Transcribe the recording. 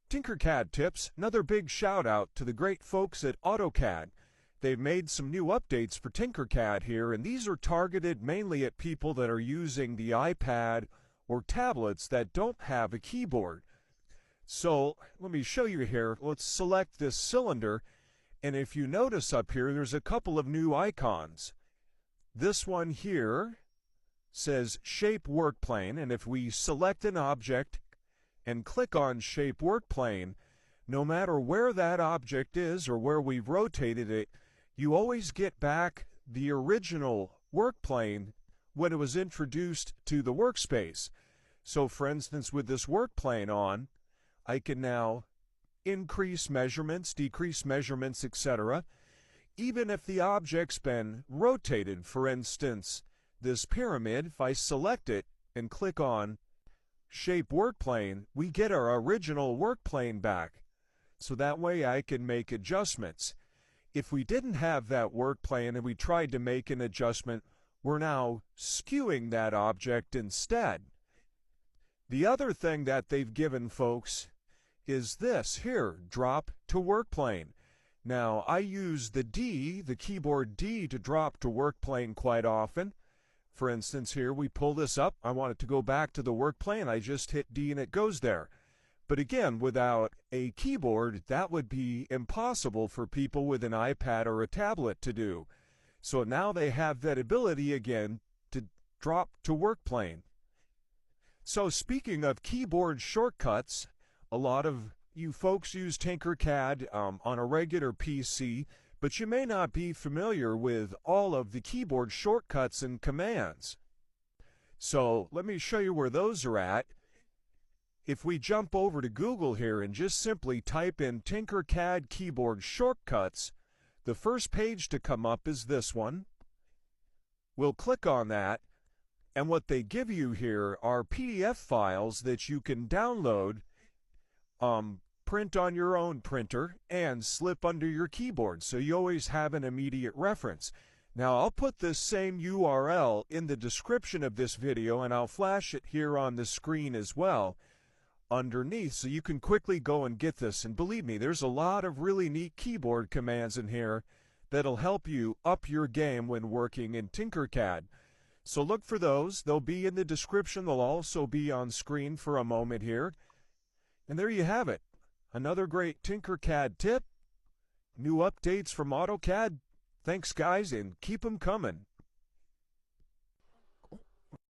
TinkerCAD tips, another big shout out to the great folks at AutoCAD. They've made some new updates for TinkerCAD here, and these are targeted mainly at people that are using the iPad or tablets that don't have a keyboard. So let me show you here. Let's select this cylinder, and if you notice up here, there's a couple of new icons. This one here says Shape Work Plane, and if we select an object and click on Shape Work Plane, no matter where that object is or where we've rotated it, you always get back the original work plane when it was introduced to the workspace. So for instance, with this work plane on, I can now increase measurements, decrease measurements, etc. Even if the object's been rotated. For instance, this pyramid, if I select it and click on Shape Work Plane, we get our original work plane back. So that way I can make adjustments. If we didn't have that work plane and we tried to make an adjustment, we're now skewing that object instead. The other thing that they've given folks is this here, drop to work plane. Now I use the D, the keyboard D, to drop to work plane quite often. For instance, here we pull this up. I want it to go back to the work plane. I just hit D and it goes there. But again, without a keyboard, that would be impossible for people with an iPad or a tablet to do. So now they have that ability again to drop to work plane. So speaking of keyboard shortcuts, a lot of you folks use TinkerCAD on a regular PC, but you may not be familiar with all of the keyboard shortcuts and commands. So let me show you where those are at. If we jump over to Google here and just simply type in TinkerCAD keyboard shortcuts, the first page to come up is this one. We'll click on that, and what they give you here are PDF files that you can download, print on your own printer, and slip under your keyboard, so you always have an immediate reference. Now I'll put this same URL in the description of this video, and I'll flash it here on the screen as well underneath, so you can quickly go and get this. And believe me, there's a lot of really neat keyboard commands in here that'll help you up your game when working in TinkerCAD. So look for those. They'll be in the description. They'll also be on screen for a moment here. And there you have it. Another great TinkerCAD tip. New updates from AutoCAD. Thanks, guys, and keep them coming.